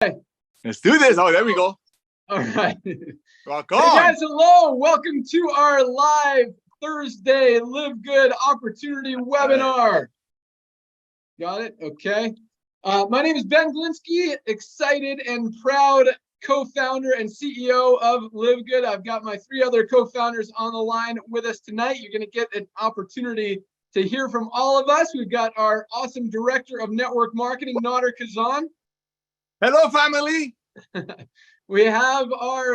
Let's do this. Oh, there we go. All right. Rock Hey on. guys, hello. Welcome to our live Thursday Live Good Opportunity webinar. Got it? Okay. My name is Ben Glinsky, excited and proud co-founder and CEO of Live Good. I've got my three other co-founders on the line with us tonight. You're going to get an opportunity to hear from all of us. We've got our awesome director of network marketing, Nader Kazan. Hello, family. We have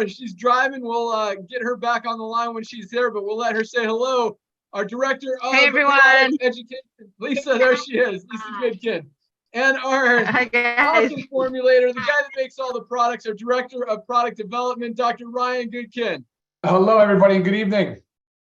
she's driving. We'll get her back on the line when she's there, but we'll let her say hello. Our director of education, Lisa, there she is. Lisa Goodkin. And our awesome formulator, the guy that makes all the products, our director of product development, Dr. Ryan Goodkin. Hello, everybody. Good evening.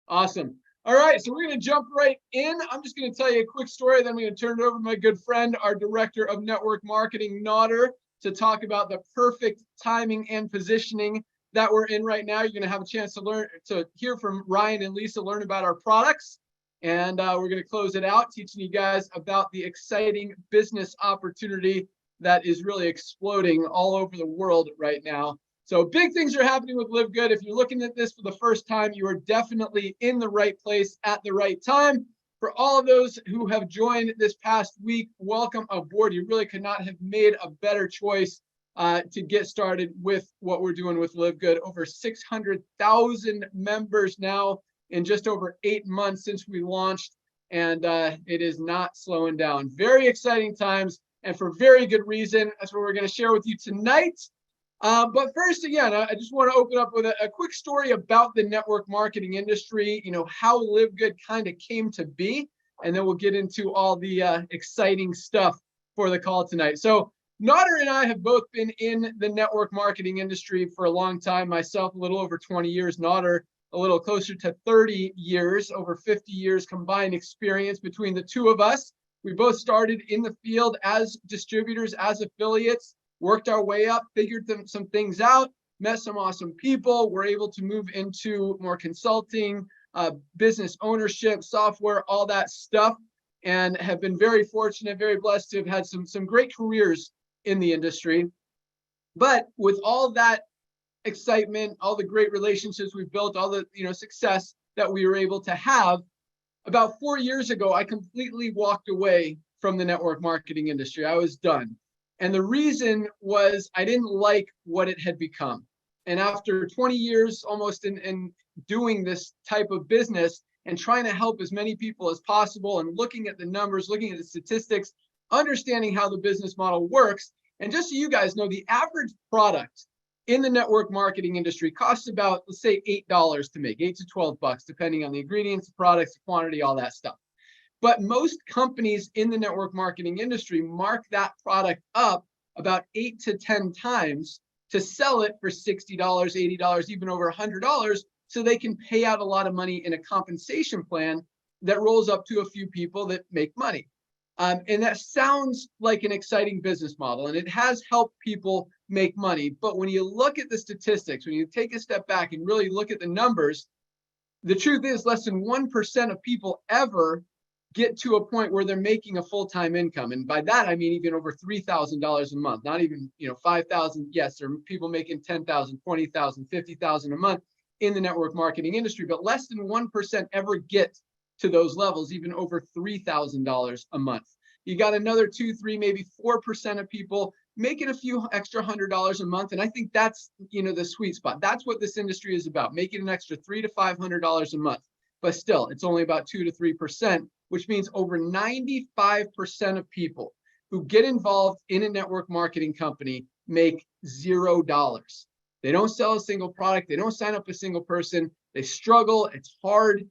Awesome. All right, so we're going to jump right in. I'm just going to tell you a quick story, then I'm going to turn it over to my good friend, our director of network marketing, Nader, to talk about the perfect timing and positioning that we're in right now. You're going to have a chance to hear from Ryan and Lisa, learn about our products, and we're going to close it out, teaching you guys about the exciting business opportunity that is really exploding all over the world right now. So big things are happening with Live Good. If you're looking at this for the first time, you are definitely in the right place at the right time. For all of those who have joined this past week, welcome aboard. You really could not have made a better choice to get started with what we're doing with Live Good. Over 600,000 members now in just over 8 months since we launched, and it is not slowing down. Very exciting times, and for very good reason. That's what we're going to share with you tonight. But first, again, I just want to open up with a quick story about the network marketing industry, how Live Good kind of came to be, and then we'll get into all the exciting stuff for the call tonight. So Nader and I have both been in the network marketing industry for a long time. Myself, a little over 20 years, Nader, a little closer to 30 years, over 50 years combined experience between the two of us. We both started in the field as distributors, as affiliates, worked our way up, figured some things out, met some awesome people, were able to move into more consulting, business ownership, software, all that stuff, and have been very fortunate, very blessed to have had some great careers in the industry. But with all that excitement, all the great relationships we've built, all the success that we were able to have, about 4 years ago, I completely walked away from the network marketing industry. I was done. And the reason was I didn't like what it had become. And after 20 years almost in doing this type of business and trying to help as many people as possible and looking at the numbers, looking at the statistics, understanding how the business model works. And just so you guys know, the average product in the network marketing industry costs about, let's say, $8 to make, $8 to $12, depending on the ingredients, the products, the quantity, all that stuff. But most companies in the network marketing industry mark that product up about 8 to 10 times to sell it for $60, $80, even over $100, so they can pay out a lot of money in a compensation plan that rolls up to a few people that make money. And that sounds like an exciting business model, and it has helped people make money. But when you look at the statistics, when you take a step back and really look at the numbers, the truth is less than 1% of people ever get to a point where they're making a full-time income. And by that, I mean even over $3,000 a month, not even, 5,000. Yes, there are people making 10,000, 20,000, 50,000 a month in the network marketing industry, but less than 1% ever get to those levels, even over $3,000 a month. You got another 2, 3, maybe 4% of people making a few extra $100 a month. And I think that's, the sweet spot. That's what this industry is about, making an extra $300 to $500 a month. But still, it's only about 2 to 3%, which means over 95% of people who get involved in a network marketing company make $0. They don't sell a single product. They don't sign up a single person. They struggle. It's hard.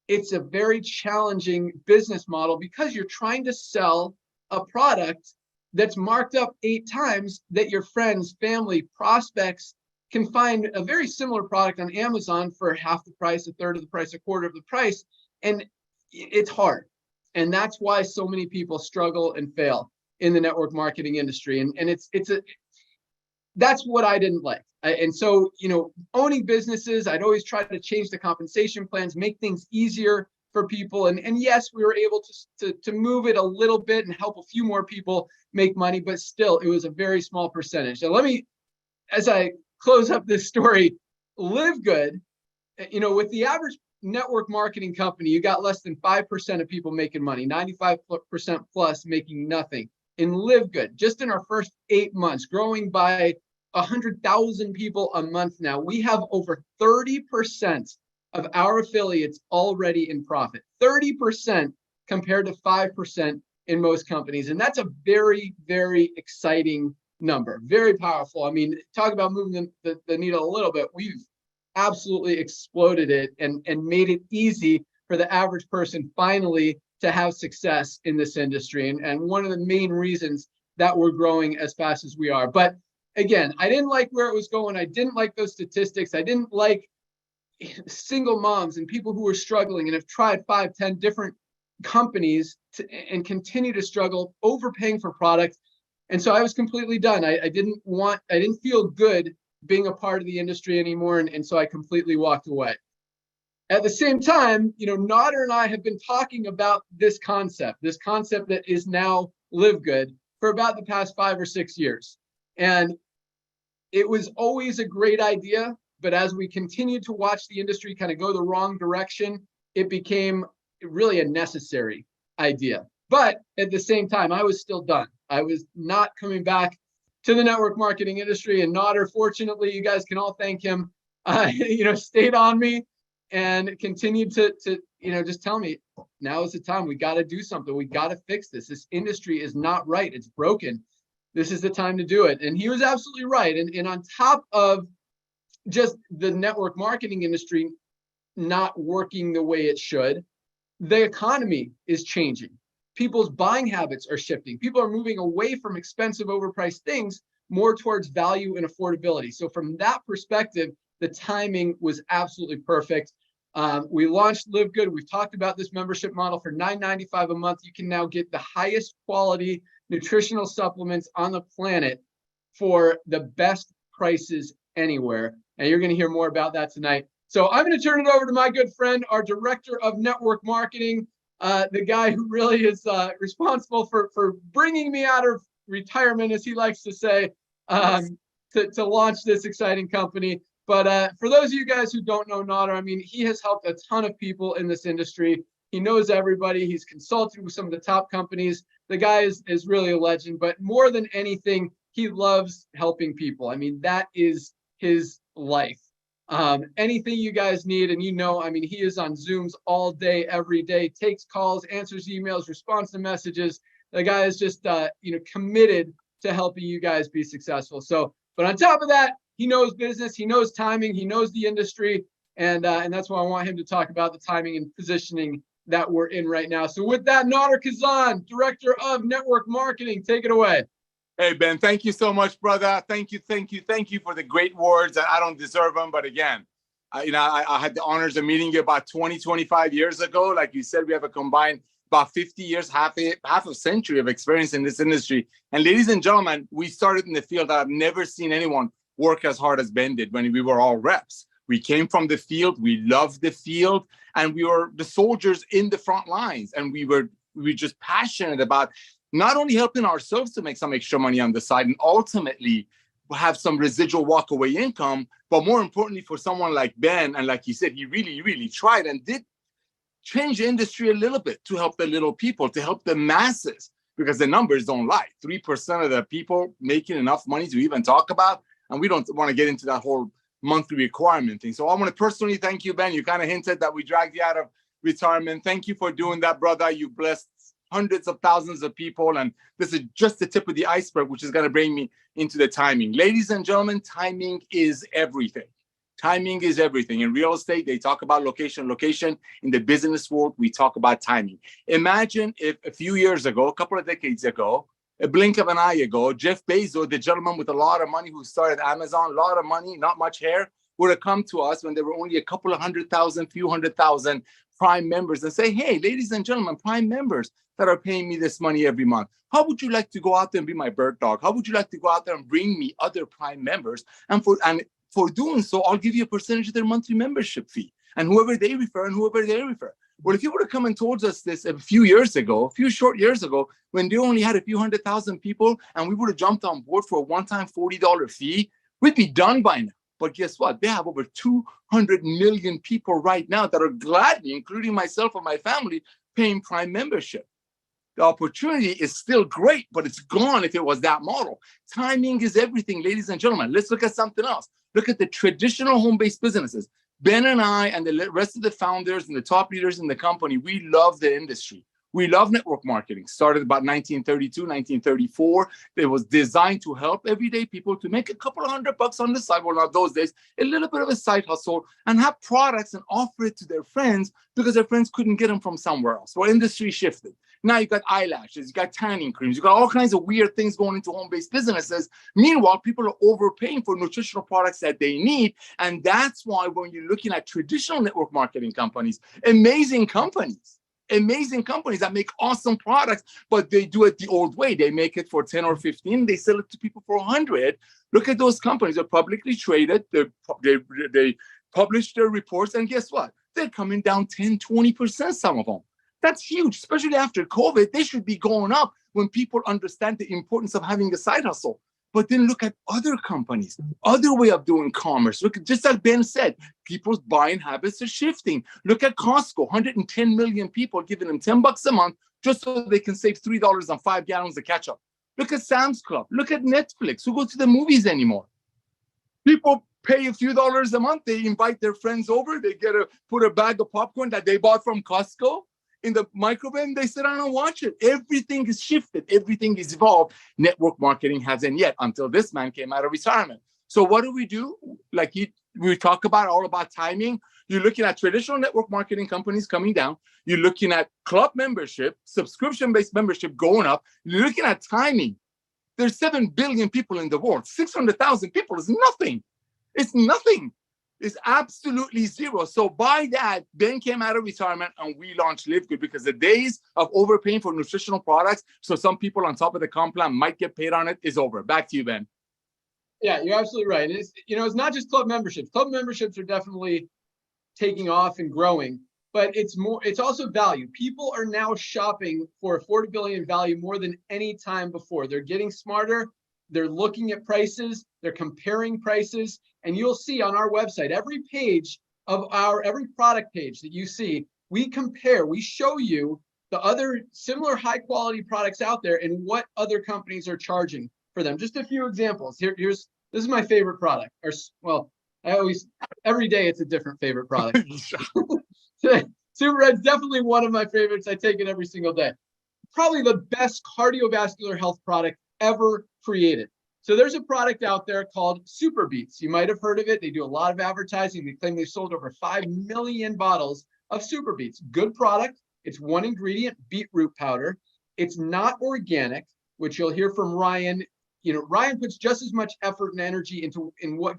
It's a very challenging business model because you're trying to sell a product that's marked up 8 times that your friends, family, prospects can find a very similar product on Amazon for half the price, a third of the price, a quarter of the price. And it's hard. And that's why so many people struggle and fail in the network marketing industry. And that's what I didn't like. And so, owning businesses, I'd always try to change the compensation plans, make things easier for people. And yes, we were able to move it a little bit and help a few more people make money, but still it was a very small percentage. Now let me, as I close up this story, LiveGood, with the average network marketing company, you got less than 5% of people making money, 95% plus making nothing. In LiveGood, just in our first 8 months, growing by 100,000 people a month now, we have over 30% of our affiliates already in profit. 30% compared to 5% in most companies. And that's a very, very exciting number, very powerful. I mean, talk about moving the needle a little bit. We've absolutely exploded it and made it easy for the average person finally to have success in this industry. And one of the main reasons that we're growing as fast as we are. But again, I didn't like where it was going. I didn't like those statistics. I didn't like single moms and people who are struggling and have tried 5, 10 different companies and continue to struggle overpaying for products. And so I was completely done. I didn't feel good being a part of the industry anymore. And so I completely walked away. At the same time, Nader and I have been talking about this concept that is now LiveGood for about the past 5 or 6 years. And it was always a great idea, but as we continued to watch the industry kind of go the wrong direction, it became really a necessary idea. But at the same time, I was still done. I was not coming back to the network marketing industry. And Nader, fortunately, you guys can all thank him, stayed on me and continued to just tell me, now is the time. We got to do something. We got to fix this. This industry is not right. It's broken. This is the time to do it. And he was absolutely right. And on top of just the network marketing industry not working the way it should, the economy is changing. People's buying habits are shifting. People are moving away from expensive, overpriced things more towards value and affordability. So from that perspective, the timing was absolutely perfect. We launched LiveGood. We've talked about this membership model for $9.95 a month. You can now get the highest quality nutritional supplements on the planet for the best prices anywhere. And you're going to hear more about that tonight. So I'm going to turn it over to my good friend, our director of network marketing, the guy who really is responsible for bringing me out of retirement, as he likes to say, to launch this exciting company. But for those of you guys who don't know Nader, I mean, he has helped a ton of people in this industry. He knows everybody. He's consulted with some of the top companies. The guy is really a legend, but more than anything, he loves helping people. I mean, that is his life. Anything you guys need, and I mean, he is on Zooms all day, every day, takes calls, answers emails, responds to messages. The guy is just, committed to helping you guys be successful. So, but on top of that, he knows business, he knows timing, he knows the industry, and that's why I want him to talk about the timing and positioning that we're in right now. So with that, Nader Kazan, Director of Network Marketing, take it away. Hey, Ben, thank you so much, brother. Thank you for the great words. I don't deserve them, but again, I had the honors of meeting you about 25 years ago. Like you said, we have a combined about 50 years, half a century of experience in this industry. And ladies and gentlemen, we started in the field that I've never seen anyone work as hard as Ben did when we were all reps. We came from the field, we loved the field, and we were the soldiers in the front lines. And we were just passionate about not only helping ourselves to make some extra money on the side and ultimately have some residual walkaway income, but more importantly for someone like Ben, and like he said, he really, really tried and did change the industry a little bit to help the little people, to help the masses, because the numbers don't lie. 3% of the people making enough money to even talk about, and we don't want to get into that whole monthly requirement thing. So I want to personally thank you, Ben. You kind of hinted that we dragged you out of retirement. Thank you for doing that, brother. You blessed hundreds of thousands of people, and this is just the tip of the iceberg, which is going to bring me into the timing. Ladies and gentlemen, timing is everything. Timing is everything. In real estate, they talk about location. In the business world, we talk about timing. Imagine if a few years ago, a couple of decades ago, a blink of an eye ago, Jeff Bezos, the gentleman with a lot of money who started Amazon, a lot of money, not much hair, would have come to us when there were only a couple of 100,000, few 100,000 Prime members and say, hey, ladies and gentlemen, Prime members that are paying me this money every month, how would you like to go out there and be my bird dog? How would you like to go out there and bring me other Prime members? And for doing so, I'll give you a percentage of their monthly membership fee. And whoever they refer. Well, if you would have come and told us this a few short years ago, when they only had a few 100,000 people, and we would have jumped on board for a one-time $40 fee, we'd be done by now. But guess what? They have over 200 million people right now that are gladly, including myself and my family, paying Prime membership. The opportunity is still great, but it's gone if it was that model. Timing is everything, ladies and gentlemen. Let's look at something else. Look at the traditional home-based businesses. Ben and I and the rest of the founders and the top leaders in the company, we love the industry. We love network marketing. Started about 1932, 1934. It was designed to help everyday people to make a couple of $100 on the side. Well, not those days, a little bit of a side hustle and have products and offer it to their friends because their friends couldn't get them from somewhere else. Well, industry shifted. Now you got eyelashes, you got tanning creams, you got all kinds of weird things going into home-based businesses. Meanwhile, people are overpaying for nutritional products that they need. And that's why when you're looking at traditional network marketing companies, amazing companies that make awesome products, but they do it the old way. They make it for 10 or 15, they sell it to people for 100. Look at those companies. They're publicly traded. They publish their reports, and guess what? They're coming down 10, 20%, some of them. That's huge, especially after COVID. They should be going up when people understand the importance of having a side hustle. But then look at other companies, other way of doing commerce. Look, just like Ben said, people's buying habits are shifting. Look at Costco, 110 million people giving them $10 a month just so they can save $3 on 5 gallons of ketchup. Look at Sam's Club. Look at Netflix. Who goes to the movies anymore? People pay a few dollars a month. They invite their friends over. They put a bag of popcorn that they bought from Costco in the microwave, and they sit down and watch it. Everything is shifted. Everything is evolved. Network marketing hasn't yet, until this man came out of retirement. So what do? Like we talk about all about timing. You're looking at traditional network marketing companies coming down. You're looking at club membership, subscription-based membership going up. You're looking at timing. There's 7 billion people in the world. 600,000 people is nothing. It's nothing. It's absolutely zero. So by that, Ben came out of retirement and we launched LiveGood, because the days of overpaying for nutritional products, so some people on top of the comp plan might get paid on it, is over. Back to you, Ben. Yeah, you're absolutely right. And it's not just club memberships. Club memberships are definitely taking off and growing, but it's also value. People are now shopping for affordability and value more than any time before. They're getting smarter. They're looking at prices. They're comparing prices. And you'll see on our website, every product page that you see, we compare, we show you the other similar high quality products out there and what other companies are charging for them. Just a few examples. This is my favorite product. Every day it's a different favorite product. Super Red's definitely one of my favorites. I take it every single day. Probably the best cardiovascular health product ever created. So there's a product out there called Super Beets. You might have heard of it. They do a lot of advertising. They claim they've sold over 5 million bottles of Super Beets. Good product. It's one ingredient, beetroot powder. It's not organic, which you'll hear from Ryan. Ryan puts just as much effort and energy in what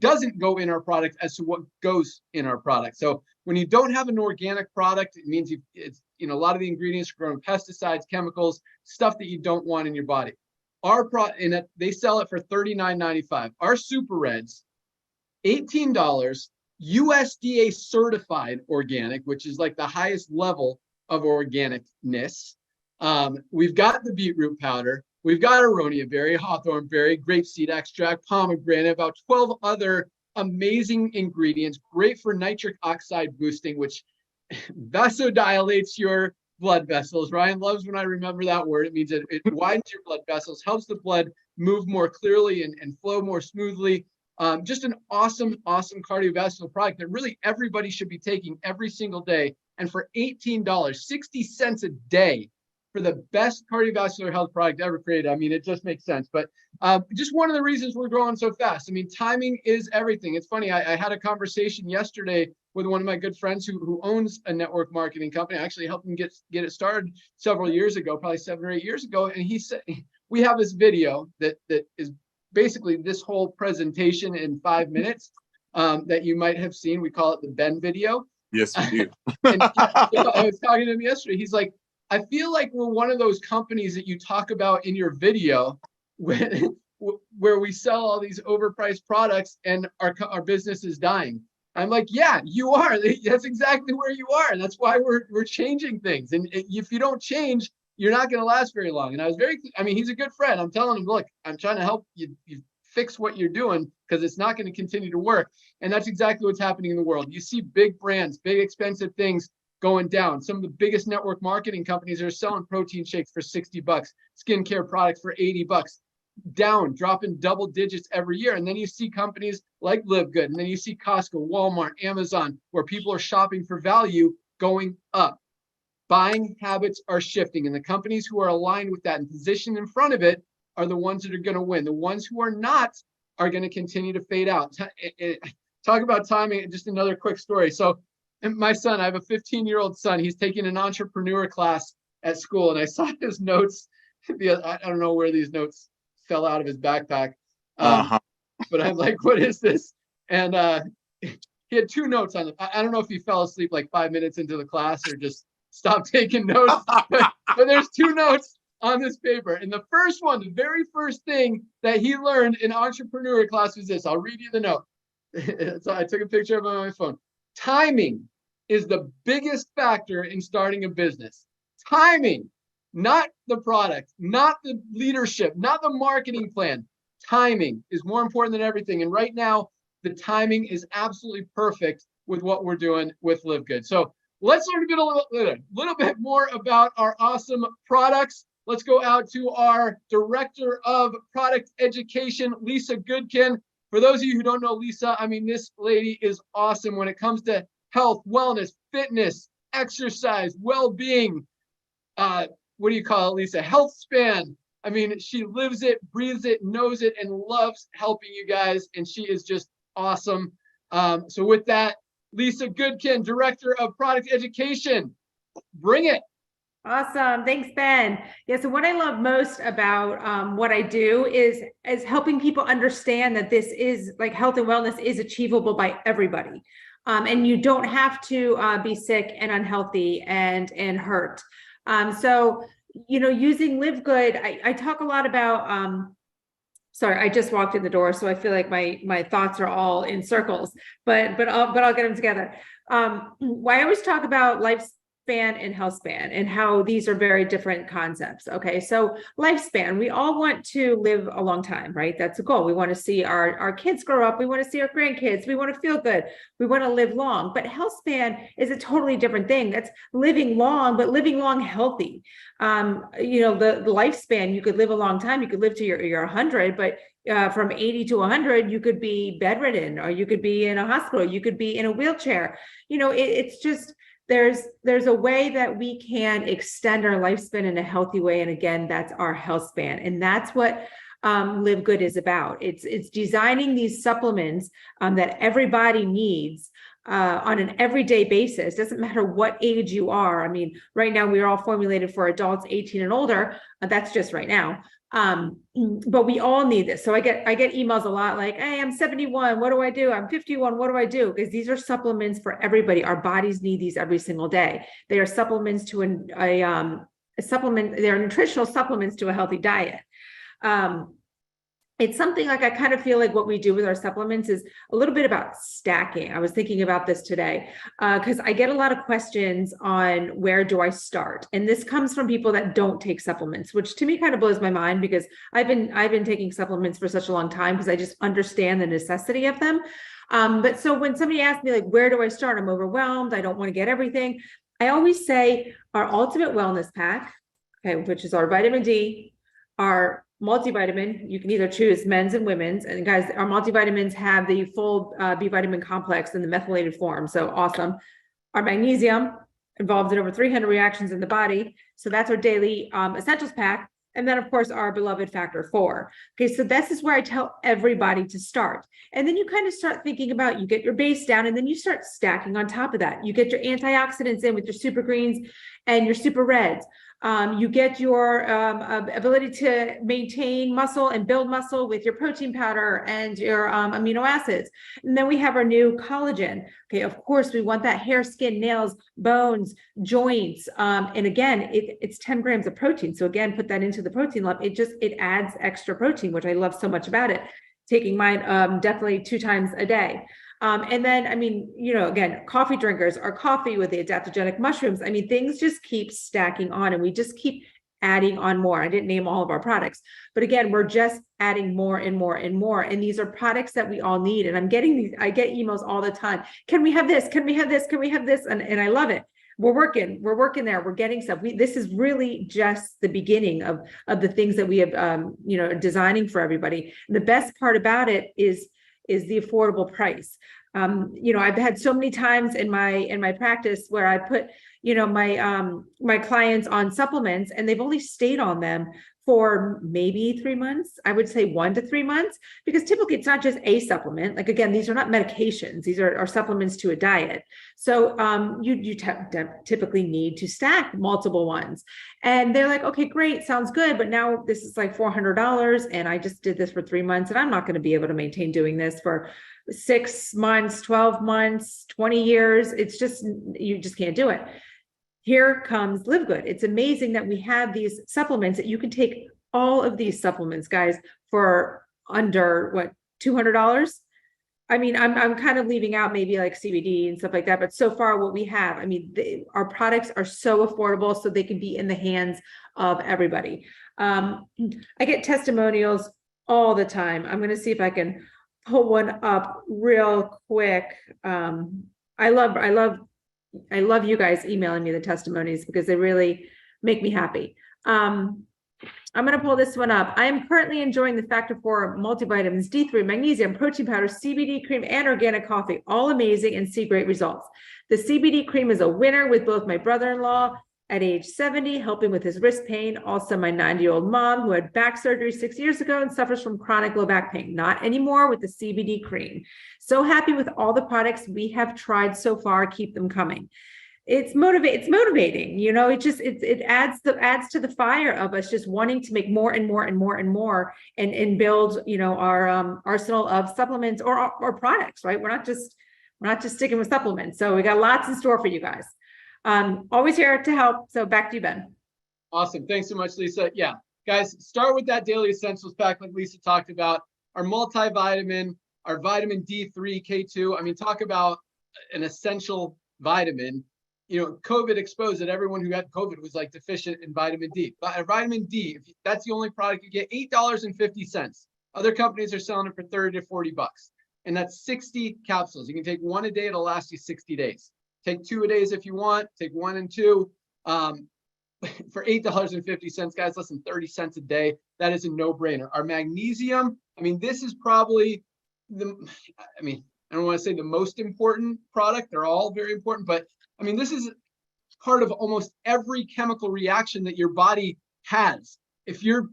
doesn't go in our product as to what goes in our product. So when you don't have an organic product, it means a lot of the ingredients are grown pesticides, chemicals, stuff that you don't want in your body. They sell it for $39.95. Our Super Reds, $18, USDA certified organic, which is like the highest level of organicness. We've got the beetroot powder. We've got aronia berry, hawthorn berry, grapeseed extract, pomegranate, about 12 other amazing ingredients, great for nitric oxide boosting, which vasodilates your blood vessels. Ryan loves when I remember that word. It means it widens your blood vessels, helps the blood move more clearly and flow more smoothly. Just an awesome cardiovascular product that really everybody should be taking every single day. And for $18, 60 cents a day for the best cardiovascular health product ever created. I mean, it just makes sense. But just one of the reasons we're growing so fast. I mean, timing is everything. It's funny. I had a conversation yesterday with one of my good friends who owns a network marketing company. I actually helped him get it started several years ago, probably 7 or 8 years ago. And he said, we have this video that is basically this whole presentation in 5 minutes that you might have seen. We call it the Ben video. Yes, we do. And I was talking to him yesterday. He's like, I feel like we're one of those companies that you talk about in your video where we sell all these overpriced products and our business is dying. I'm like, yeah, you are. That's exactly where you are. That's why we're changing things. And if you don't change, you're not going to last very long. And I was he's a good friend. I'm telling him, look, I'm trying to help you fix what you're doing because it's not going to continue to work. And that's exactly what's happening in the world. You see big brands, big expensive things going down. Some of the biggest network marketing companies are selling protein shakes for $60, skincare products for $80, down, dropping double digits every year. And then you see companies like LiveGood, and then you see Costco, Walmart, Amazon, where people are shopping for value going up. Buying habits are shifting, and the companies who are aligned with that and positioned in front of it are the ones that are going to win. The ones who are not are going to continue to fade out. Talk about timing. Just another quick story. So my son, I have a 15-year-old son. He's taking an entrepreneur class at school, and I saw his notes. I don't know where these notes fell out of his backpack. But I'm like, what is this? And he had 2 notes on it. I don't know if he fell asleep like 5 minutes into the class or just stopped taking notes. But there's 2 notes on this paper. And the first one, the very first thing that he learned in entrepreneur class was this. I'll read you the note. So I took a picture of it on my phone. Timing is the biggest factor in starting a business. Timing, not the product, not the leadership, not the marketing plan. Timing is more important than everything. And right now, the timing is absolutely perfect with what we're doing with LiveGood. So let's learn a little bit more about our awesome products. Let's go out to our Director of Product Education, Lisa Goodkin. For those of you who don't know Lisa, this lady is awesome when it comes to health, wellness, fitness, exercise, well-being. What do you call it, Lisa? Health span. She lives it, breathes it, knows it, and loves helping you guys. And she is just awesome. So with that, Lisa Goodkin, Director of Product Education, bring it. Awesome. Thanks, Ben. Yeah, so what I love most about what I do is helping people understand that this is like health and wellness is achievable by everybody. And you don't have to be sick and unhealthy and hurt. So, using LiveGood, I talk a lot about, sorry, I just walked in the door, so I feel like my thoughts are all in circles, but I'll get them together. I always talk about lifespan and health span and how these are very different concepts. Okay, so lifespan, we all want to live a long time, right? That's a goal. We want to see our kids grow up. We want to see our grandkids. We want to feel good. We want to live long. But health span is a totally different thing. That's living long, but living long healthy. The lifespan, you could live a long time. You could live to your 100, but from 80 to 100, you could be bedridden, or you could be in a hospital. You could be in a wheelchair. It's just, there's a way that we can extend our lifespan in a healthy way. And again, that's our health span. And that's what LiveGood is about. It's designing these supplements that everybody needs on an everyday basis. Doesn't matter what age you are. Right now we are all formulated for adults 18 and older. That's just right now. But we all need this. So I get emails a lot like, hey, I'm 71. What do I do? I'm 51. What do I do? Because these are supplements for everybody. Our bodies need these every single day. They are supplements to a supplement. They're nutritional supplements to a healthy diet. It's something like I kind of feel like what we do with our supplements is a little bit about stacking. I was thinking about this today because I get a lot of questions on where do I start? And this comes from people that don't take supplements, which to me kind of blows my mind because I've been taking supplements for such a long time because I just understand the necessity of them. But so when somebody asks me like, where do I start? I'm overwhelmed. I don't want to get everything. I always say our ultimate wellness pack, okay, which is our vitamin D, our multivitamin. You can either choose men's and women's. And guys, our multivitamins have the full B vitamin complex in the methylated form. So awesome. Our magnesium involved in over 300 reactions in the body. So that's our daily essentials pack. And then of course, our beloved factor 4. Okay. So this is where I tell everybody to start. And then you kind of start thinking about, you get your base down and then you start stacking on top of that. You get your antioxidants in with your super greens and your super reds. You get your ability to maintain muscle and build muscle with your protein powder and your amino acids. And then we have our new collagen. Okay, of course, we want that hair, skin, nails, bones, joints. And again, it's 10 grams of protein. So again, put that into the protein lump. It adds extra protein, which I love so much about it. Taking mine definitely 2 times a day. And then, I mean, again, coffee drinkers, our coffee with the adaptogenic mushrooms. I mean, things just keep stacking on, and we just keep adding on more. I didn't name all of our products, but again, we're just adding more and more and more. And these are products that we all need. And I get emails all the time. Can we have this? Can we have this? Can we have this? And I love it. We're working there. We're getting stuff. This is really just the beginning of the things that we have, designing for everybody. And the best part about it is the affordable price. I've had so many times in my practice where I put, my clients on supplements, and they've only stayed on them for maybe 3 months. I would say 1 to 3 months, because typically it's not just a supplement. Like, again, these are not medications. These are supplements to a diet. So you typically need to stack multiple ones. And they're like, okay, great. Sounds good. But now this is like $400. And I just did this for 3 months, and I'm not going to be able to maintain doing this for 6 months, 12 months, 20 years. It's just, you just can't do it. Here comes LiveGood. It's amazing that we have these supplements that you can take all of these supplements, guys, for under $200. I mean, I'm kind of leaving out maybe like CBD and stuff like that, but so far what we have, I mean, our products are so affordable, so they can be in the hands of everybody. I get testimonials all the time. I'm going to see if I can pull one up real quick. I love you guys emailing me the testimonies, because they really make me happy. I'm going to pull this one up. I am currently enjoying the Factor 4 multivitamins, D3, magnesium, protein powder, CBD cream, and organic coffee. All amazing, and see great results. The CBD cream is a winner with both my brother-in-law at age 70, helping with his wrist pain. Also, my 90-year-old mom, who had back surgery 6 years ago and suffers from chronic low back pain. Not anymore with the CBD cream. So happy with all the products we have tried so far. Keep them coming. It's motivating. It adds to the fire of us just wanting to make more and more and more and more, and build, our arsenal of supplements or products, right? We're not just sticking with supplements. So we got lots in store for you guys. Always here to help. So back to you, Ben. Awesome. Thanks so much, Lisa. Yeah, guys, start with that daily essentials pack like Lisa talked about. Our multivitamin, our vitamin D3, K2. I mean, talk about an essential vitamin. COVID exposed that everyone who had COVID was like deficient in vitamin D. But vitamin D, if that's the only product you get, $8.50. Other companies are selling it for $30 to $40, and that's 60 capsules. You can take one a day; it'll last you 60 days. Take 2 a days if you want. Take 1 and 2. For $8.50, guys, less than 30 cents a day. That is a no-brainer. Our magnesium, I mean, this is probably I don't want to say the most important product. They're all very important, but I mean, this is part of almost every chemical reaction that your body has. If you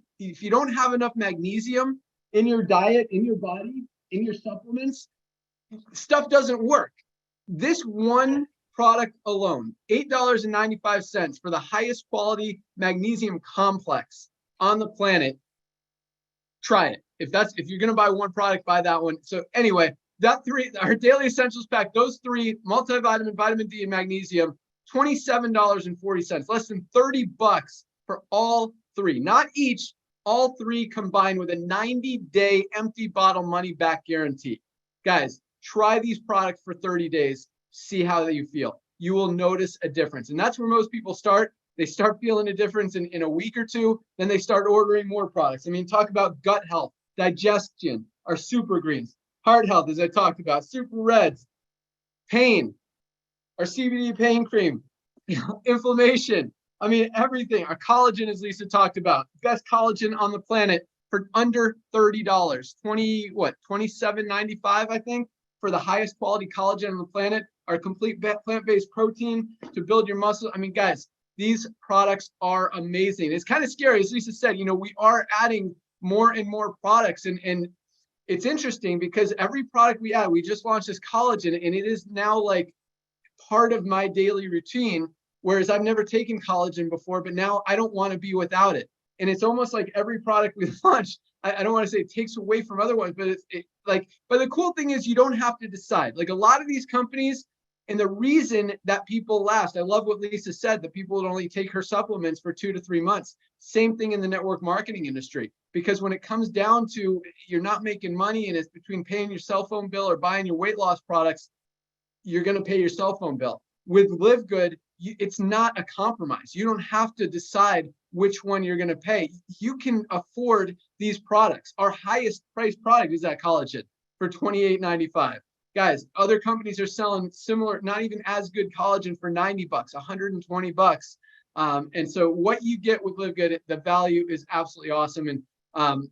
don't have enough magnesium in your diet, in your body, in your supplements, stuff doesn't work. This one product alone, $8.95 for the highest quality magnesium complex on the planet. Try it. If you're going to buy one product, buy that one. So anyway, our daily essentials pack, those 3, multivitamin, vitamin D, and magnesium, $27.40, less than $30 for all 3, not each, all 3 combined with a 90-day empty bottle money back guarantee. Guys, try these products for 30 days. See how you feel. You will notice a difference. And that's where most people start. They start feeling a difference in a week or 2. Then they start ordering more products. I mean, talk about gut health, digestion, our super greens, heart health, as I talked about, super reds, pain, our CBD pain cream, inflammation. I mean, everything. Our collagen, as Lisa talked about, best collagen on the planet for under $30. $27.95, I think, for the highest quality collagen on the planet. Our complete plant-based protein to build your muscle. I mean, guys, these products are amazing. It's kind of scary. As Lisa said, we are adding more and more products. And it's interesting because every product we add, we just launched this collagen, and it is now like part of my daily routine. Whereas I've never taken collagen before, but now I don't want to be without it. And it's almost like every product we launch, I don't want to say it takes away from other ones, but but the cool thing is you don't have to decide. Like a lot of these companies, And the reason that people last, I love what Lisa said, that people would only take her supplements for 2 to 3 months. Same thing in the network marketing industry, because when it comes down to you're not making money and it's between paying your cell phone bill or buying your weight loss products, you're going to pay your cell phone bill. With LiveGood, it's not a compromise. You don't have to decide which one you're going to pay. You can afford these products. Our highest priced product is that collagen for $28.95. Guys, other companies are selling similar, not even as good collagen for $90, $120. And so what you get with LiveGood, the value is absolutely awesome. And,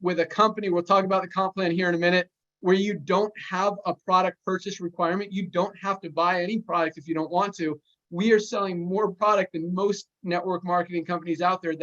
with a company, we'll talk about the comp plan here in a minute, where you don't have a product purchase requirement. You don't have to buy any product if you don't want to. We are selling more product than most network marketing companies out there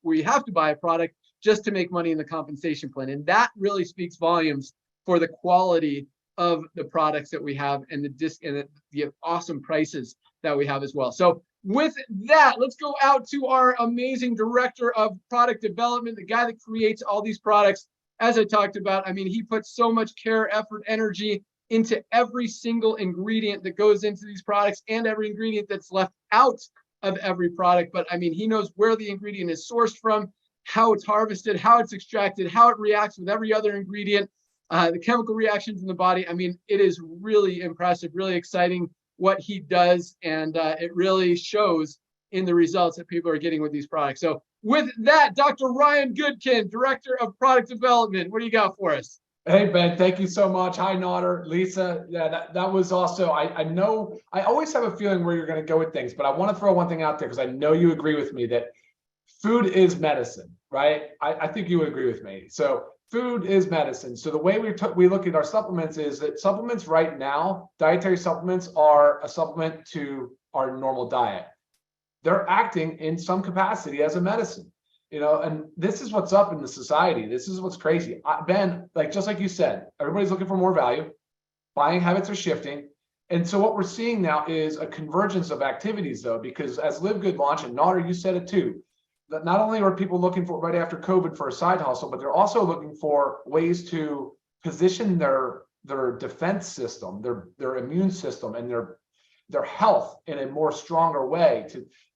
where you have to buy a product just to make money in the compensation plan. And that really speaks volumes for the quality of the products that we have and the awesome prices that we have as well. So with that, let's go out to our amazing director of product development, the guy that creates all these products. As I talked about, I mean, he puts so much care, effort, energy into every single ingredient that goes into these products and every ingredient that's left out of every product. But I mean, he knows where the ingredient is sourced from, how it's harvested, how it's extracted, how it reacts with every other ingredient, the chemical reactions in the body. I mean, it is really impressive, really exciting what he does. And it really shows in the results that people are getting with these products. So with that, Dr. Ryan Goodkin, Director of Product Development, what do you got for us? Hey, Ben, thank you so much. Hi, Nader, Lisa. Yeah, that was also, I know, I always have a feeling where you're going to go with things, but I want to throw one thing out there because I know you agree with me that food is medicine, right? I think you would agree with me. So food is medicine. So the way we look at our supplements is that supplements right now, dietary supplements are a supplement to our normal diet. They're acting in some capacity as a medicine. And this is what's up in the society. This is what's crazy. Ben, just like you said, everybody's looking for more value. Buying habits are shifting. And so what we're seeing now is a convergence of activities, though, because as LiveGood launched, and Nader, you said it too, that not only are people looking for right after COVID for a side hustle, but they're also looking for ways to position their defense system, their immune system, and their health in a more stronger way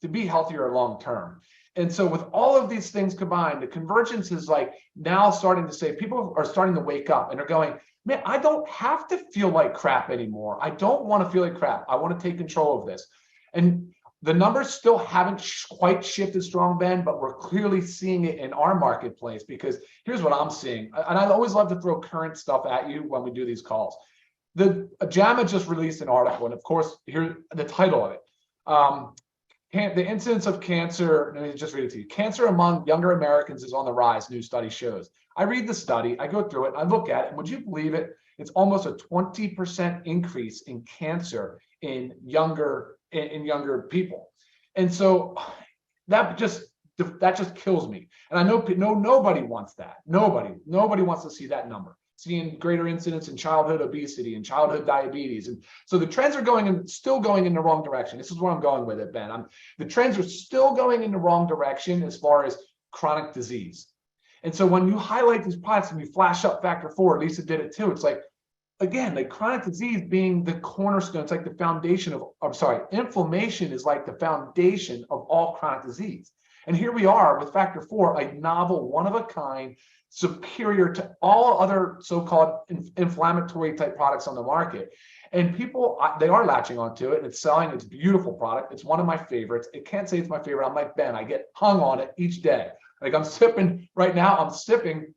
to be healthier long term. And so with all of these things combined, the convergence is now starting to say, people are starting to wake up and they're going, man, I don't have to feel like crap anymore. I don't want to feel like crap. I want to take control of this. And the numbers still haven't quite shifted strong, Ben, but we're clearly seeing it in our marketplace, because here's what I'm seeing. And I always love to throw current stuff at you when we do these calls. The JAMA just released an article, and of course, here's the title of it. The incidence of cancer, let me just read it to you. Cancer among younger Americans is on the rise, new study shows. I read the study, I go through it, I look at it, and would you believe it? It's almost a 20% increase in cancer in younger people. And so that just kills me. And I know nobody wants that. Nobody wants to see that number. Seeing greater incidence in childhood obesity and childhood diabetes. And so the trends are still going in the wrong direction. This is where I'm going with it, Ben. The trends are still going in the wrong direction as far as chronic disease. And so when you highlight these products and you flash up factor 4, Lisa did it too. It's again, chronic disease being the cornerstone. It's like the foundation inflammation is like the foundation of all chronic disease. And here we are with factor 4, a novel, one of a kind, superior to all other so-called inflammatory type products on the market. And people, they are latching onto it, and it's selling. It's a beautiful product. It's one of my favorites. I can't say it's my favorite. I'm like Ben, I get hung on it each day. I'm sipping right now, I'm sipping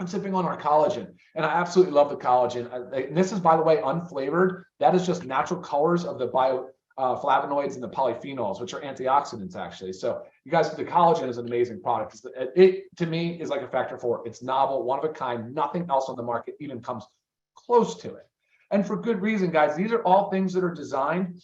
on our collagen, and I absolutely love the collagen. And this is, by the way, unflavored. That is just natural colors of the flavonoids and the polyphenols, which are antioxidants, actually. So you guys, the collagen is an amazing product. It to me is like a factor 4. It's novel, one of a kind. Nothing else on the market even comes close to it. And for good reason, guys. These are all things that are designed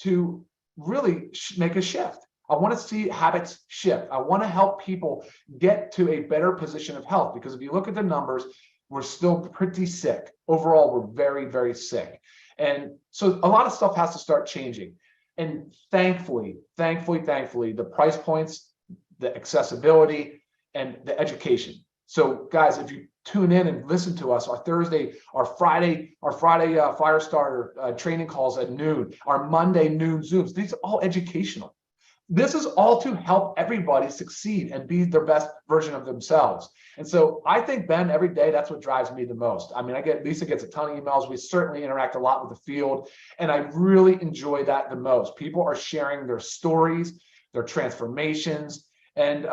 to really make a shift. I want to see habits shift. I want to help people get to a better position of health, because if you look at the numbers, we're still pretty sick. Overall, we're very, very sick. And so a lot of stuff has to start changing. And thankfully, the price points, the accessibility, and the education. So guys, if you tune in and listen to us. Our Thursday, our Friday fire starter training calls at noon, our Monday noon Zooms. These are all educational. This is all to help everybody succeed and be their best version of themselves. And so I think, Ben, every day, that's what drives me the most. I mean, Lisa gets a ton of emails. We certainly interact a lot with the field, and I really enjoy that the most. People are sharing their stories, their transformations, and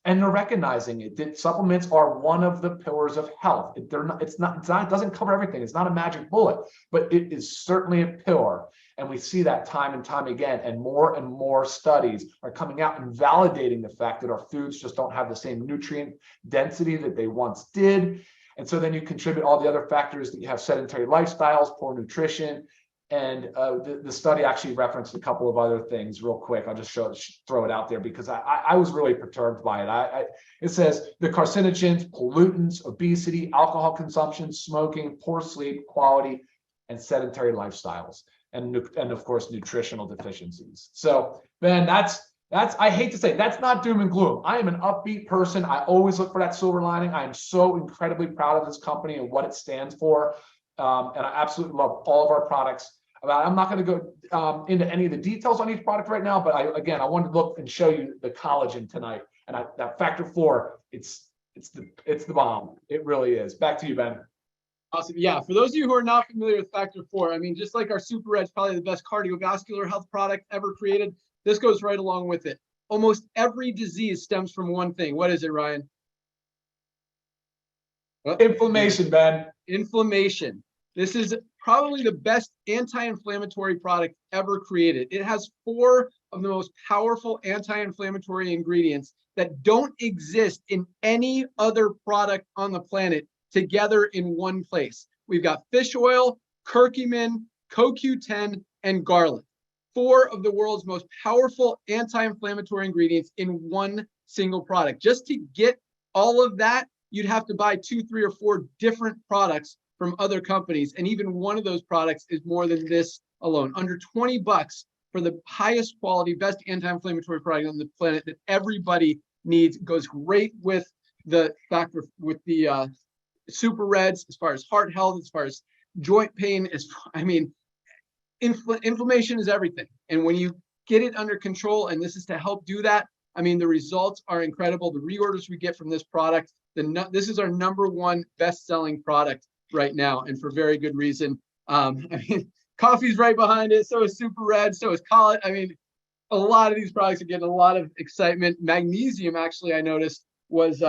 they're recognizing it. That supplements are one of the pillars of health. It doesn't cover everything. It's not a magic bullet, but it is certainly a pillar. And we see that time and time again, and more studies are coming out and validating the fact that our foods just don't have the same nutrient density that they once did. And so then you contribute all the other factors that you have: sedentary lifestyles, poor nutrition. And the study actually referenced a couple of other things real quick. I'll just throw it out there because I was really perturbed by it. It says the carcinogens, pollutants, obesity, alcohol consumption, smoking, poor sleep quality, and sedentary lifestyles. And of course, nutritional deficiencies. So, Ben, that's I hate to say, that's not doom and gloom. I am an upbeat person. I always look for that silver lining. I am so incredibly proud of this company and what it stands for. And I absolutely love all of our products. I'm not going to go into any of the details on each product right now, but I wanted to look and show you the collagen tonight. And that factor 4, it's the bomb. It really is. Back to you, Ben. Awesome. Yeah. For those of you who are not familiar with Factor 4, I mean, just like our Super Red's probably the best cardiovascular health product ever created, this goes right along with it. Almost every disease stems from one thing. What is it, Ryan? Inflammation, Ben. Inflammation. This is probably the best anti-inflammatory product ever created. It has 4 of the most powerful anti-inflammatory ingredients that don't exist in any other product on the planet together in one place. We've got fish oil, curcumin, CoQ10, and garlic. 4 of the world's most powerful anti-inflammatory ingredients in one single product. Just to get all of that, you'd have to buy 2, 3, or 4 different products from other companies. And even one of those products is more than this alone. Under $20 for the highest quality, best anti-inflammatory product on the planet that everybody needs. It goes great with the factor, with the Super Reds, as far as heart health, as far as joint pain. Inflammation is everything. And when you get it under control, and this is to help do that, I mean, the results are incredible. The reorders we get from this product, this is our #1 best-selling product right now, and for very good reason. Coffee's right behind it. So is Super Red. So is collagen. I mean, a lot of these products are getting a lot of excitement. Magnesium, actually, I noticed was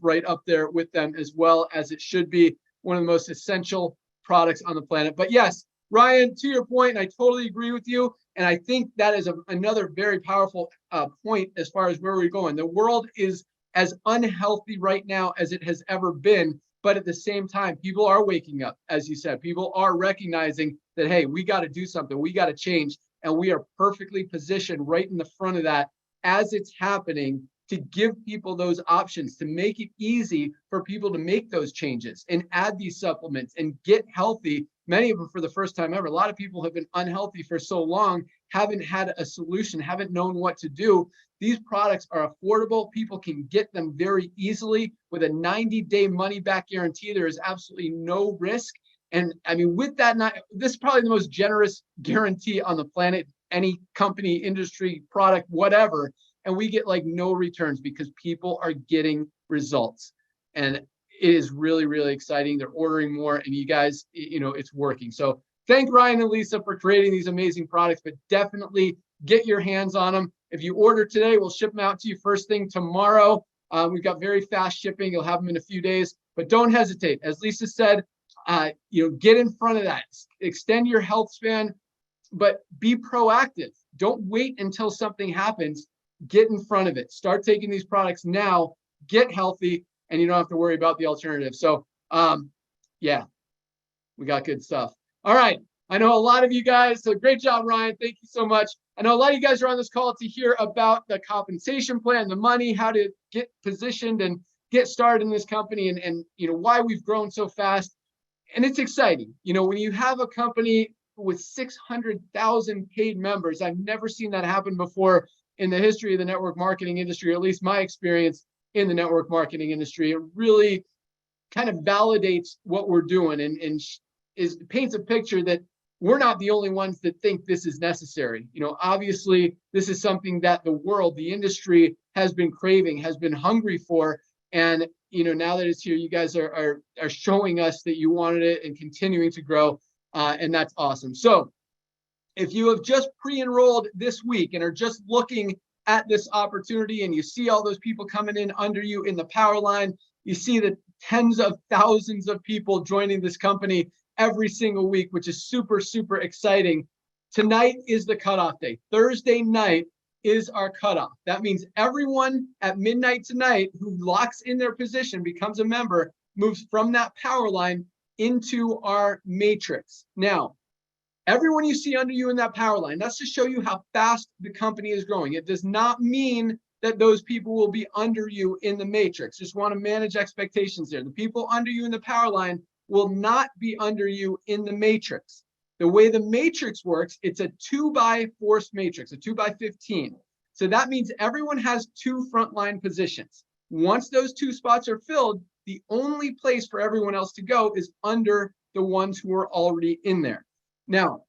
right up there with them, as well as it should be. One of the most essential products on the planet. But yes, Ryan, to your point, I totally agree with you. And I think that is another very powerful point as far as where we're going. The world is as unhealthy right now as it has ever been. But at the same time, people are waking up, as you said. People are recognizing that, hey, we got to do something. We got to change. And we are perfectly positioned right in the front of that as it's happening, to give people those options, to make it easy for people to make those changes and add these supplements and get healthy. Many of them for the first time ever. A lot of people have been unhealthy for so long, haven't had a solution, haven't known what to do. These products are affordable. People can get them very easily with a 90-day money-back guarantee. There is absolutely no risk. And I mean, with that, this is probably the most generous guarantee on the planet, any company, industry, product, whatever. And we get like no returns because people are getting results. And it is really, really exciting. They're ordering more, and you guys, it's working. So thank Ryan and Lisa for creating these amazing products, but definitely get your hands on them. If you order today, we'll ship them out to you first thing tomorrow. We've got very fast shipping. You'll have them in a few days, but don't hesitate. As Lisa said, get in front of that. Extend your health span, but be proactive. Don't wait until something happens. Get in front of it. Start taking these products now. Get healthy, and you don't have to worry about the alternative. So, yeah, we got good stuff. All right. I know a lot of you guys, so great job, Ryan. Thank you so much. I know a lot of you guys are on this call to hear about the compensation plan, the money, how to get positioned and get started in this company, and why we've grown so fast. And it's exciting. When you have a company with 600,000 paid members, I've never seen that happen before in the history of the network marketing industry, or at least my experience in the network marketing industry. It really kind of validates what we're doing and paints a picture that we're not the only ones that think this is necessary. You know, obviously, this is something that the world, the industry has been craving, has been hungry for. And, you know, now that it's here, you guys are showing us that you wanted it and continuing to grow. And that's awesome. So if you have just pre-enrolled this week and are just looking at this opportunity and you see all those people coming in under you in the power line, you see the tens of thousands of people joining this company every single week, which is super, super exciting. Tonight is the cutoff day. Thursday night is our cutoff. That means everyone at midnight tonight who locks in their position, becomes a member, moves from that power line into our matrix. Now, everyone you see under you in that power line, that's to show you how fast the company is growing. It does not mean that those people will be under you in the matrix. Just want to manage expectations there. The people under you in the power line will not be under you in the matrix. The way the matrix works, it's a 2x forced matrix, a 2x15. So that means everyone has 2 frontline positions. Once those 2 spots are filled, the only place for everyone else to go is under the ones who are already in there. Now,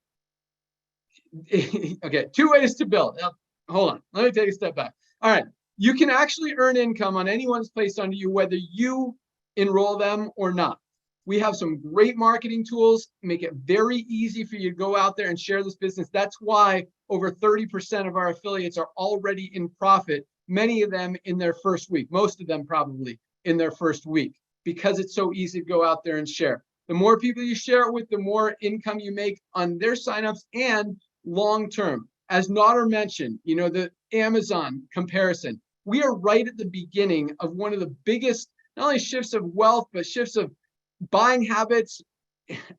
okay, 2 ways to build. Now, hold on, let me take a step back. All right, you can actually earn income on anyone's placed under you, whether you enroll them or not. We have some great marketing tools, make it very easy for you to go out there and share this business. That's why over 30% of our affiliates are already in profit, many of them in their first week, most of them probably in their first week, because it's so easy to go out there and share. The more people you share it with, the more income you make on their signups and long-term. As Nader mentioned, you know, the Amazon comparison, we are right at the beginning of one of the biggest, not only shifts of wealth, but shifts of buying habits,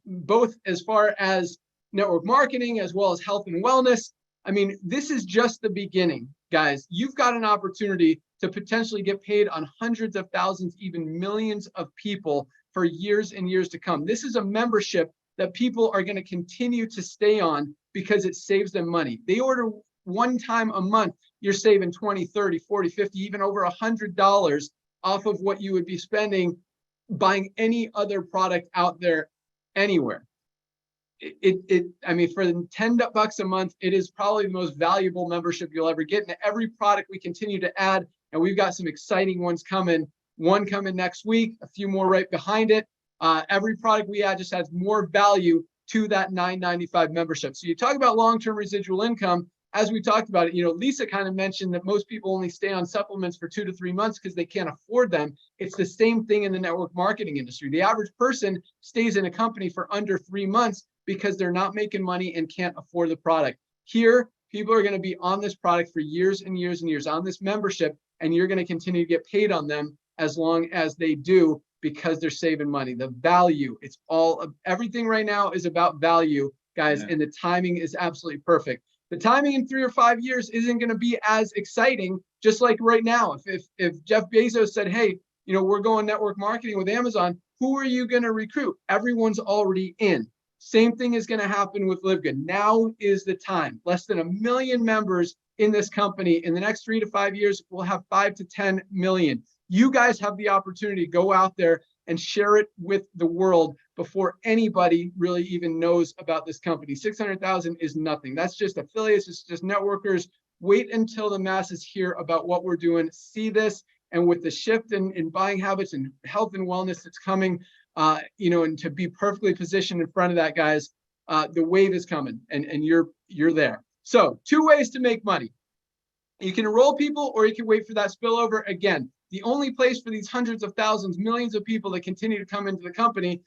both as far as network marketing, as well as health and wellness. I mean, this is just the beginning, guys. You've got an opportunity to potentially get paid on hundreds of thousands, even millions of people for years and years to come. This is a membership that people are going to continue to stay on because it saves them money. They order one time a month, you're saving 20, 30, 40, 50, even over $100 off of what you would be spending buying any other product out there anywhere. I mean, for $10 a month, it is probably the most valuable membership you'll ever get. And every product we continue to add, and we've got some exciting ones coming. One coming next week, a few more right behind it. Every product we add just adds more value to that $9.95 membership. So you talk about long-term residual income. As we talked about it, you know, Lisa kind of mentioned that most people only stay on supplements for 2 to 3 months because they can't afford them. It's the same thing in the network marketing industry. The average person stays in a company for under 3 months because they're not making money and can't afford the product. Here, people are going to be on this product for years and years and years on this membership, and you're going to continue to get paid on them as long as they do because they're saving money. The value, it's all, everything right now is about value, guys, and the timing is absolutely perfect. The timing in 3 or 5 years isn't going to be as exciting, just like right now. If Jeff Bezos said, hey, you know, we're going network marketing with Amazon, who are you going to recruit? Everyone's already in. Same thing is going to happen with LiveGood. Now is the time. Less than 1 million members in this company. In the next 3 to 5 years, we'll have 5 to 10 million. You guys have the opportunity to go out there and share it with the world before anybody really even knows about this company. 600,000 is nothing. That's just affiliates, it's just networkers. Wait until the masses hear about what we're doing, see this, and with the shift in buying habits and health and wellness that's coming, you know, and to be perfectly positioned in front of that, guys, the wave is coming, and you're there. So 2 ways to make money. You can enroll people, or you can wait for that spillover. Again, the only place for these hundreds of thousands, millions of people that continue to come into the company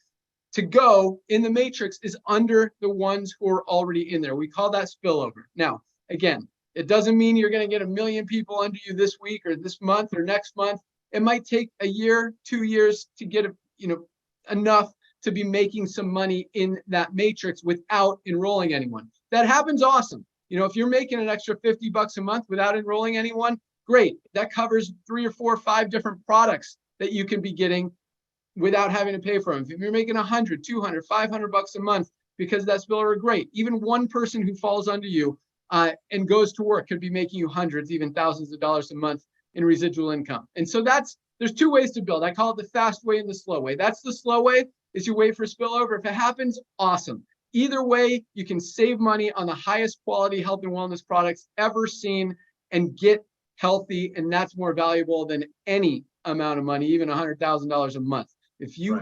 to go in the matrix is under the ones who are already in there. We call that spillover. Now, again, it doesn't mean you're going to get 1 million people under you this week or this month or next month. It might take a year, 2 years to get, you know, enough to be making some money in that matrix without enrolling anyone. That happens, awesome. You know, if you're making an extra $50 a month without enrolling anyone, great. That covers 3 or 4 or 5 different products that you can be getting without having to pay for them. If you're making 100, 200, 500 bucks a month because that's spillover, great. Even one person who falls under you and goes to work could be making you hundreds, even thousands of dollars a month in residual income. And so that's there's two ways to build. I call it the fast way and the slow way. That's the slow way, is you wait for spillover. If it happens, awesome. Either way, you can save money on the highest quality health and wellness products ever seen and get healthy. And that's more valuable than any amount of money, even $100,000 a month. If you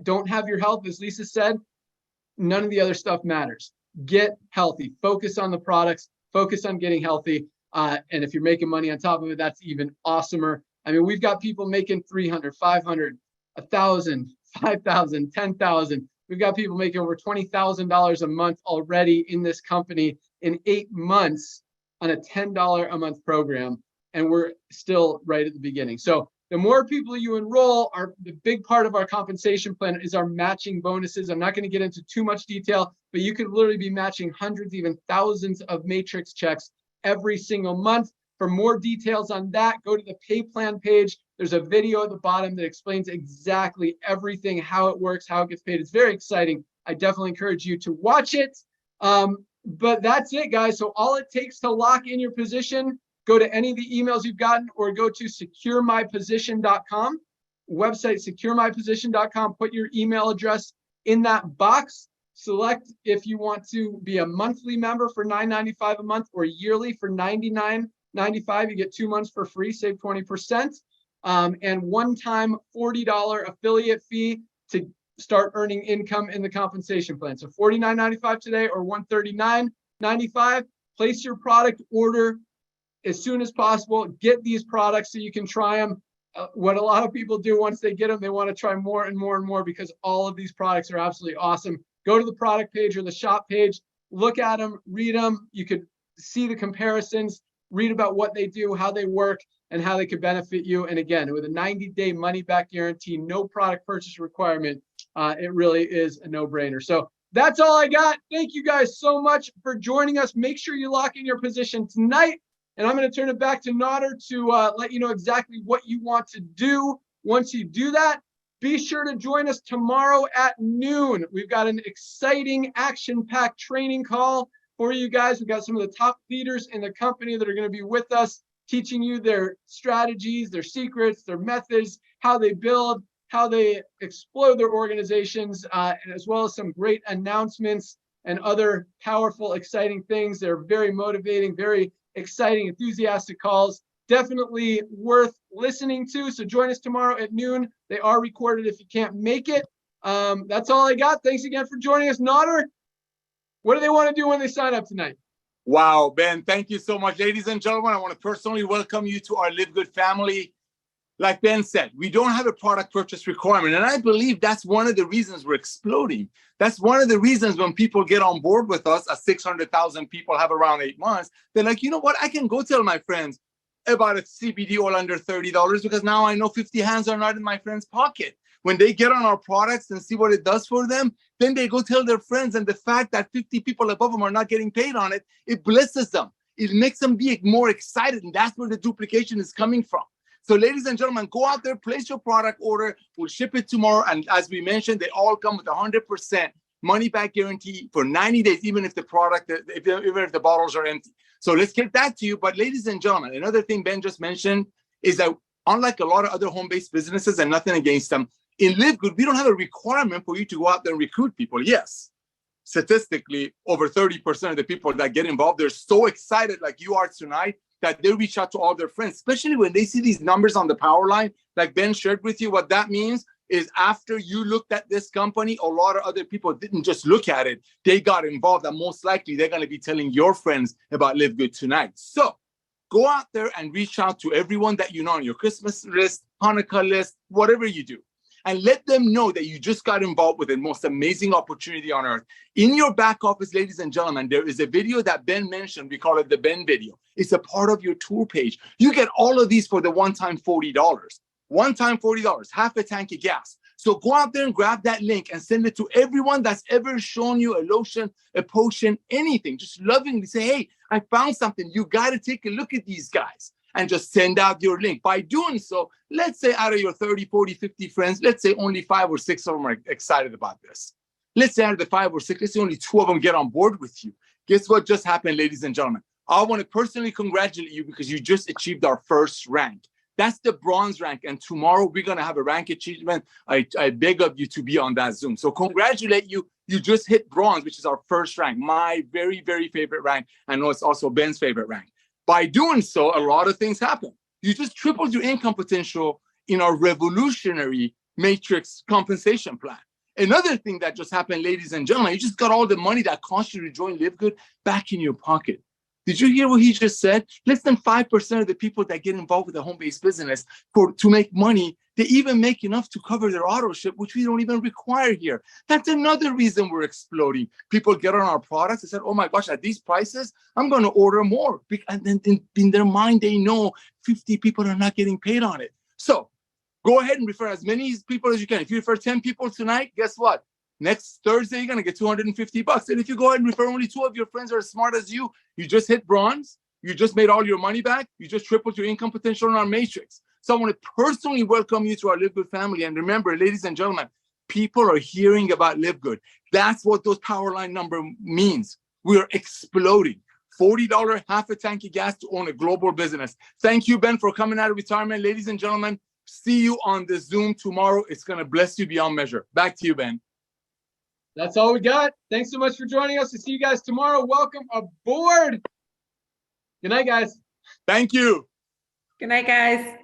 don't have your health, as Lisa said, none of the other stuff matters. Get healthy, focus on the products, focus on getting healthy. And if you're making money on top of it, that's even awesomer. I mean, we've got people making 300, 500, 1,000, 5,000, 10,000. We've got people making over $20,000 a month already in this company in 8 months on a $10 a month program. And we're still right at the beginning. So the more people you enroll, the big part of our compensation plan is our matching bonuses. I'm not going to get into too much detail, but you could literally be matching hundreds, even thousands of matrix checks every single month. For more details on that, go to the pay plan page. There's a video at the bottom that explains exactly everything, how it works, how it gets paid. It's very exciting. I definitely encourage you to watch it. But that's it, guys. So all it takes to lock in your position, go to any of the emails you've gotten or go to securemyposition.com, website securemyposition.com, put your email address in that box, select if you want to be a monthly member for $9.95 a month or yearly for $99.95. You get 2 months for free, save 20%, and one-time $40 affiliate fee to start earning income in the compensation plan. So $49.95 today or $139.95. Place your product order as soon as possible. Get these products so you can try them. What a lot of people do once they get them, they want to try more and more and more because all of these products are absolutely awesome. Go to the product page or the shop page, look at them, read them. You could see the comparisons, read about what they do, how they work, and how they could benefit you. And again, with a 90-day money-back guarantee, no product purchase requirement, it really is a no-brainer. So that's all I got. Thank you guys so much for joining us. Make sure you lock in your position tonight. And I'm going to turn it back to Nader to let you know exactly what you want to do once you do that. Be sure to join us tomorrow at noon. We've got an exciting action-packed training call for you guys. We've got some of the top leaders in the company that are going to be with us, teaching you their strategies, their secrets, their methods, how they build, how they explode their organizations, as well as some great announcements and other powerful, exciting things. They're very motivating, very exciting, enthusiastic calls. Definitely worth listening to. So join us tomorrow at noon. They are recorded if you can't make it. That's all I got. Thanks again for joining us. Nader, what do they want to do when they sign up tonight? Wow, Ben, thank you so much. Ladies and gentlemen, I want to personally welcome you to our LiveGood family. Like Ben said, we don't have a product purchase requirement. And I believe that's one of the reasons we're exploding. That's one of the reasons when people get on board with us, as 600,000 people have around 8 months, they're like, you know what? I can go tell my friends about a CBD oil under $30 because now I know 50 hands are not in my friend's pocket. When they get on our products and see what it does for them, then they go tell their friends. And the fact that 50 people above them are not getting paid on it, it blesses them. It makes them be more excited. And that's where the duplication is coming from. So ladies and gentlemen, go out there, place your product order. We'll ship it tomorrow. And as we mentioned, they all come with 100% money back guarantee for 90 days, even if the product, even if the bottles are empty. So let's get that to you. But ladies and gentlemen, another thing Ben just mentioned is that unlike a lot of other home-based businesses, and nothing against them, in LiveGood, we don't have a requirement for you to go out there and recruit people. Yes, statistically, over 30% of the people that get involved, they're so excited like you are tonight that they reach out to all their friends, especially when they see these numbers on the power line, like Ben shared with you. What that means is after you looked at this company, a lot of other people didn't just look at it, they got involved, and most likely they're going to be telling your friends about LiveGood tonight. So go out there and reach out to everyone that you know on your Christmas list, Hanukkah list, whatever you do, and let them know that you just got involved with the most amazing opportunity on earth. In your back office, ladies and gentlemen, there is a video that Ben mentioned. We call it the Ben video. It's a part of your tour page. You get all of these for the one-time $40. One-time $40, half a tank of gas. So go out there and grab that link and send it to everyone that's ever shown you a lotion, a potion, anything. Just lovingly say, hey, I found something. You got to take a look at these guys. And just send out your link. By doing so, let's say out of your 30, 40, 50 friends, let's say only 5 or 6 of them are excited about this. Let's say out of the 5 or 6, let's say only 2 of them get on board with you. Guess what just happened, ladies and gentlemen? I want to personally congratulate you because you just achieved our first rank. That's the bronze rank. And tomorrow we're going to have a rank achievement. I beg of you to be on that Zoom. So congratulate you. You just hit bronze, which is our first rank, my very, very favorite rank. I know it's also Ben's favorite rank. By doing so, a lot of things happen. You just tripled your income potential in our revolutionary matrix compensation plan. Another thing that just happened, ladies and gentlemen, you just got all the money that cost you to join LiveGood back in your pocket. Did you hear what he just said? Less than 5% of the people that get involved with a home-based business to make money, they even make enough to cover their auto ship, which we don't even require here. That's another reason we're exploding. People get on our products and said, oh my gosh, at these prices, I'm going to order more. And then in their mind, they know 50 people are not getting paid on it. So go ahead and refer as many people as you can. If you refer 10 people tonight, guess what? Next Thursday, you're going to get $250. And if you go ahead and refer only 2 of your friends that are as smart as you just hit bronze. You just made all your money back. You just tripled your income potential in our matrix. So I want to personally welcome you to our LiveGood family. And remember, ladies and gentlemen, people are hearing about LiveGood. That's what those power line number means. We are exploding. $40, half a tank of gas to own a global business. Thank you, Ben, for coming out of retirement. Ladies and gentlemen, see you on the Zoom tomorrow. It's going to bless you beyond measure. Back to you, Ben. That's all we got. Thanks so much for joining us. To see you guys tomorrow. Welcome aboard. Good night, guys. Thank you. Good night, guys.